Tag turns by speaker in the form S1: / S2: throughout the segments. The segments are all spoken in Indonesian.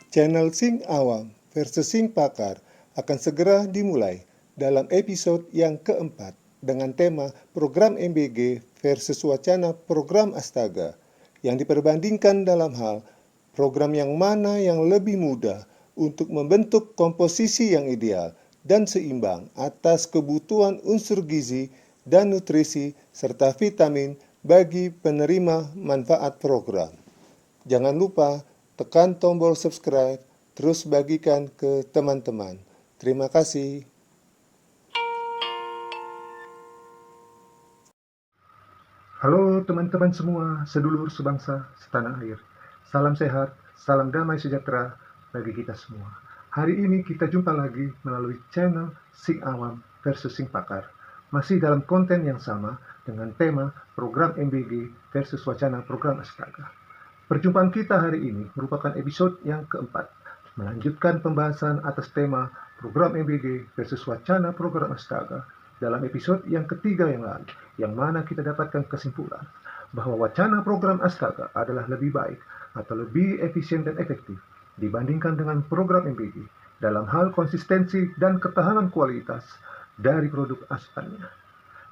S1: Channel Sing Awam versus Sing Pakar akan segera dimulai dalam episode yang keempat dengan tema program MBG versus wacana program Astaga yang diperbandingkan dalam hal program yang mana yang lebih mudah untuk membentuk komposisi yang ideal dan seimbang atas kebutuhan unsur gizi dan nutrisi serta vitamin bagi penerima manfaat program. Jangan lupa tekan tombol subscribe, terus bagikan ke teman-teman. Terima kasih.
S2: Halo teman-teman semua, sedulur sebangsa, setanah air. Salam sehat, salam damai sejahtera bagi kita semua. Hari ini kita jumpa lagi melalui channel Sing Awam versus Sing Pakar. Masih dalam konten yang sama dengan tema program MBG versus wacana program Astaga. Perjumpaan kita hari ini merupakan episode yang keempat, melanjutkan pembahasan atas tema program MBG versus wacana program Astaga dalam episode yang ketiga yang lalu, yang mana kita dapatkan kesimpulan bahwa wacana program Astaga adalah lebih baik atau lebih efisien dan efektif dibandingkan dengan program MBG dalam hal konsistensi dan ketahanan kualitas dari produk asalnya.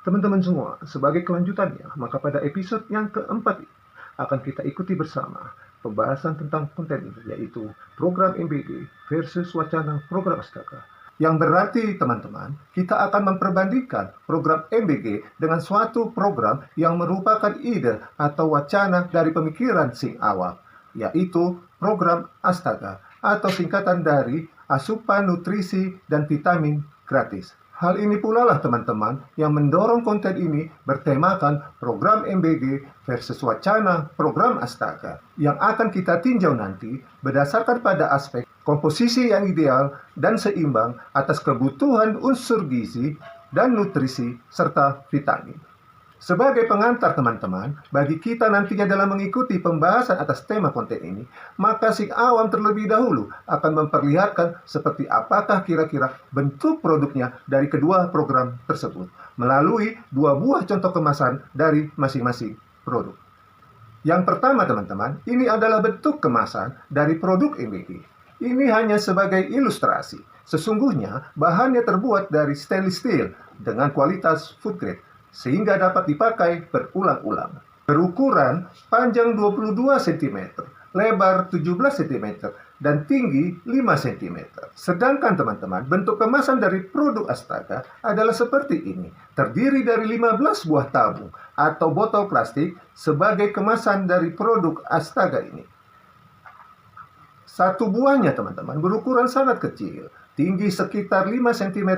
S2: Teman-teman semua, sebagai kelanjutannya, maka pada episode yang keempat ini akan kita ikuti bersama pembahasan tentang konten ini, yaitu program MBG versus wacana program Astaga. Yang berarti teman-teman, kita akan memperbandingkan program MBG dengan suatu program yang merupakan ide atau wacana dari pemikiran Sing Awam, yaitu program Astaga atau singkatan dari asupan nutrisi dan vitamin gratis. Hal ini pula lah teman-teman yang mendorong konten ini bertemakan program MBG versus wacana program Astaga yang akan kita tinjau nanti berdasarkan pada aspek komposisi yang ideal dan seimbang atas kebutuhan unsur gizi dan nutrisi serta vitamin. Sebagai pengantar teman-teman, bagi kita nantinya dalam mengikuti pembahasan atas tema konten ini, maka Sing Awam terlebih dahulu akan memperlihatkan seperti apakah kira-kira bentuk produknya dari kedua program tersebut, melalui dua buah contoh kemasan dari masing-masing produk. Yang pertama teman-teman, ini adalah bentuk kemasan dari produk MBG. Ini hanya sebagai ilustrasi. Sesungguhnya bahannya terbuat dari stainless steel dengan kualitas food grade, sehingga dapat dipakai berulang-ulang. Berukuran panjang 22 cm, lebar 17 cm, dan tinggi 5 cm. Sedangkan teman-teman, bentuk kemasan dari produk Astaga adalah seperti ini. Terdiri dari 15 buah tabung atau botol plastik sebagai kemasan dari produk Astaga ini. Satu buahnya teman-teman berukuran sangat kecil, tinggi sekitar 5 cm,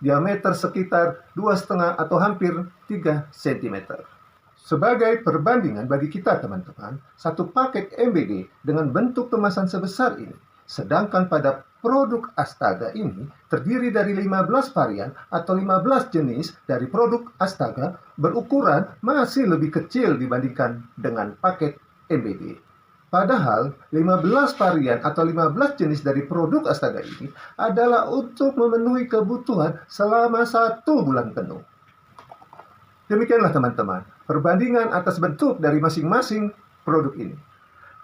S2: diameter sekitar 2,5 atau hampir 3 cm. Sebagai perbandingan bagi kita teman-teman, satu paket MBG dengan bentuk kemasan sebesar ini, sedangkan pada produk Astaga ini terdiri dari 15 varian atau 15 jenis dari produk Astaga berukuran masih lebih kecil dibandingkan dengan paket MBG. Padahal 15 varian atau 15 jenis dari produk Astaga ini adalah untuk memenuhi kebutuhan selama 1 bulan penuh. Demikianlah teman-teman, perbandingan atas bentuk dari masing-masing produk ini.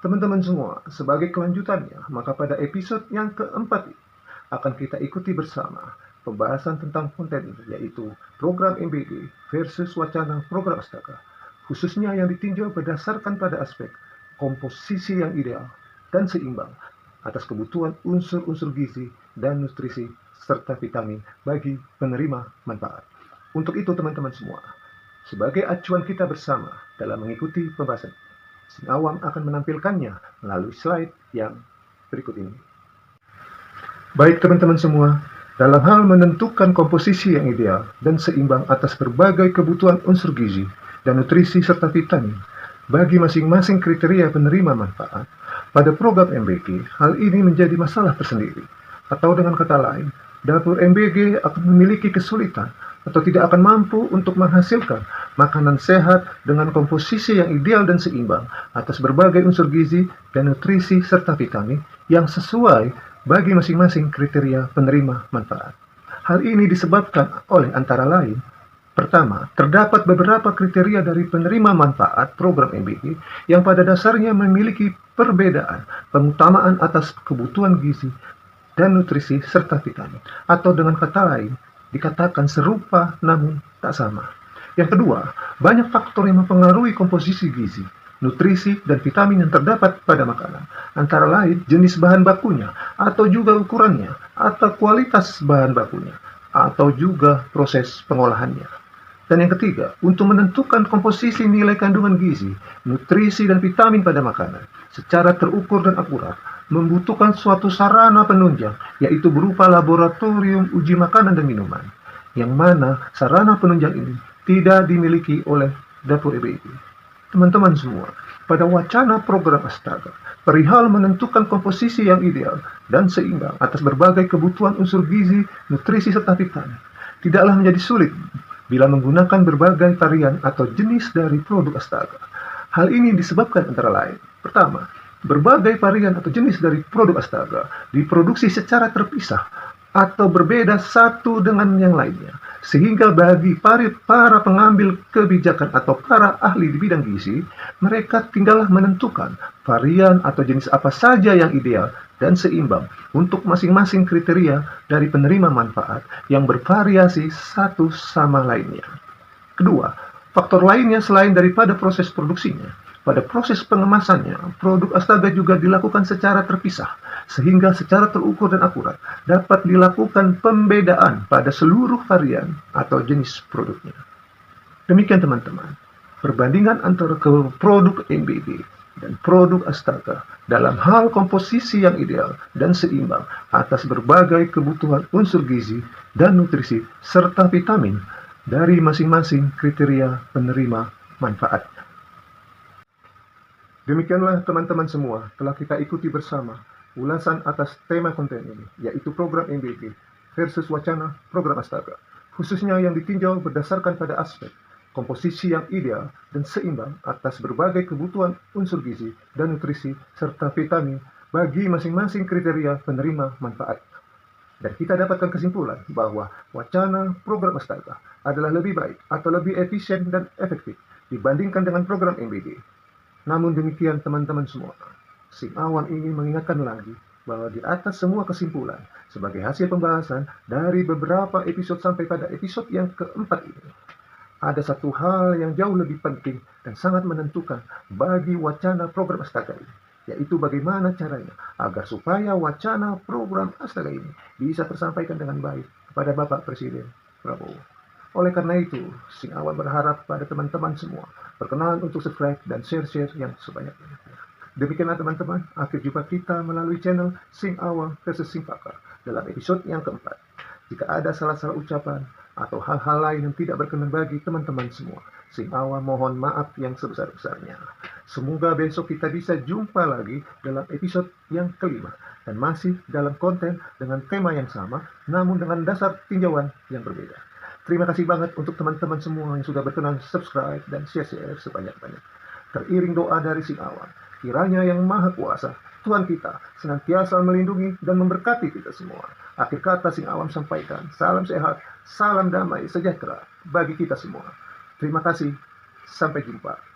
S2: Teman-teman semua, sebagai kelanjutannya, maka pada episode yang keempat ini akan kita ikuti bersama pembahasan tentang konten ini, yaitu program MBG versus wacana program Astaga, khususnya yang ditinjau berdasarkan pada aspek komposisi yang ideal dan seimbang atas kebutuhan unsur-unsur gizi dan nutrisi serta vitamin bagi penerima manfaat. Untuk itu teman-teman semua, sebagai acuan kita bersama dalam mengikuti pembahasan, Sing Awam akan menampilkannya melalui slide yang berikut ini. Baik teman-teman semua, dalam hal menentukan komposisi yang ideal dan seimbang atas berbagai kebutuhan unsur gizi dan nutrisi serta vitamin bagi masing-masing kriteria penerima manfaat, pada program MBG, hal ini menjadi masalah tersendiri. Atau dengan kata lain, dapur MBG akan memiliki kesulitan atau tidak akan mampu untuk menghasilkan makanan sehat dengan komposisi yang ideal dan seimbang atas berbagai unsur gizi dan nutrisi serta vitamin yang sesuai bagi masing-masing kriteria penerima manfaat. Hal ini disebabkan oleh antara lain Pertama, terdapat beberapa kriteria dari penerima manfaat program MBG yang pada dasarnya memiliki perbedaan pengutamaan atas kebutuhan gizi dan nutrisi serta vitamin, atau dengan kata lain, dikatakan serupa namun tak sama. Yang kedua, banyak faktor yang mempengaruhi komposisi gizi, nutrisi, dan vitamin yang terdapat pada makanan, antara lain jenis bahan bakunya, atau juga ukurannya, atau kualitas bahan bakunya, atau juga proses pengolahannya. Dan yang ketiga, untuk menentukan komposisi nilai kandungan gizi, nutrisi, dan vitamin pada makanan secara terukur dan akurat, membutuhkan suatu sarana penunjang, yaitu berupa laboratorium uji makanan dan minuman, yang mana sarana penunjang ini tidak dimiliki oleh dapur EBG. Teman-teman semua, pada wacana program Astaga, perihal menentukan komposisi yang ideal dan seimbang atas berbagai kebutuhan unsur gizi, nutrisi, serta vitamin, tidaklah menjadi sulit bila menggunakan berbagai varian atau jenis dari produk Astaga. Hal ini disebabkan antara lain, pertama, berbagai varian atau jenis dari produk Astaga diproduksi secara terpisah atau berbeda satu dengan yang lainnya, sehingga bagi para pengambil kebijakan atau para ahli di bidang gizi, mereka tinggallah menentukan varian atau jenis apa saja yang ideal dan seimbang untuk masing-masing kriteria dari penerima manfaat yang bervariasi satu sama lainnya. Kedua, faktor lainnya selain daripada proses produksinya, pada proses pengemasannya, produk Astaga juga dilakukan secara terpisah, sehingga secara terukur dan akurat dapat dilakukan pembedaan pada seluruh varian atau jenis produknya. Demikian teman-teman, perbandingan antara produk MBG dan produk Astaga dalam hal komposisi yang ideal dan seimbang atas berbagai kebutuhan unsur gizi dan nutrisi serta vitamin dari masing-masing kriteria penerima manfaat. Demikianlah teman-teman semua, telah kita ikuti bersama ulasan atas tema konten ini, yaitu program MBG versus wacana program Astaga, khususnya yang ditinjau berdasarkan pada aspek komposisi yang ideal dan seimbang atas berbagai kebutuhan unsur gizi dan nutrisi serta vitamin bagi masing-masing kriteria penerima manfaat. Dan kita dapatkan kesimpulan bahwa wacana program Astaga adalah lebih baik atau lebih efisien dan efektif dibandingkan dengan program MBG. Namun demikian teman-teman semua, Sing Awan ingin mengingatkan lagi bahwa di atas semua kesimpulan sebagai hasil pembahasan dari beberapa episode sampai pada episode yang keempat ini, ada satu hal yang jauh lebih penting dan sangat menentukan bagi wacana program Astaga ini, yaitu bagaimana caranya agar supaya wacana program Astaga ini bisa tersampaikan dengan baik kepada Bapak Presiden Prabowo. Oleh karena itu, Sing Awan berharap pada teman-teman semua berkenan untuk subscribe dan share-share yang sebanyak-banyaknya. Demikianlah teman-teman, akhir jumpa kita melalui channel Sing Awan versus Sing Pakar dalam episode yang keempat. Jika ada salah-salah ucapan atau hal-hal lain yang tidak berkenan bagi teman-teman semua, Sing Awan mohon maaf yang sebesar-besarnya. Semoga besok kita bisa jumpa lagi dalam episode yang kelima dan masih dalam konten dengan tema yang sama, namun dengan dasar tinjauan yang berbeda. Terima kasih banget untuk teman-teman semua yang sudah berkenan subscribe dan share-share sebanyak-banyak. Teriring doa dari Sing Awan, kiranya Yang Maha Kuasa, Tuhan kita, senantiasa melindungi dan memberkati kita semua. Akhir kata Sing Awan sampaikan, salam sehat, salam damai sejahtera bagi kita semua. Terima kasih, sampai jumpa.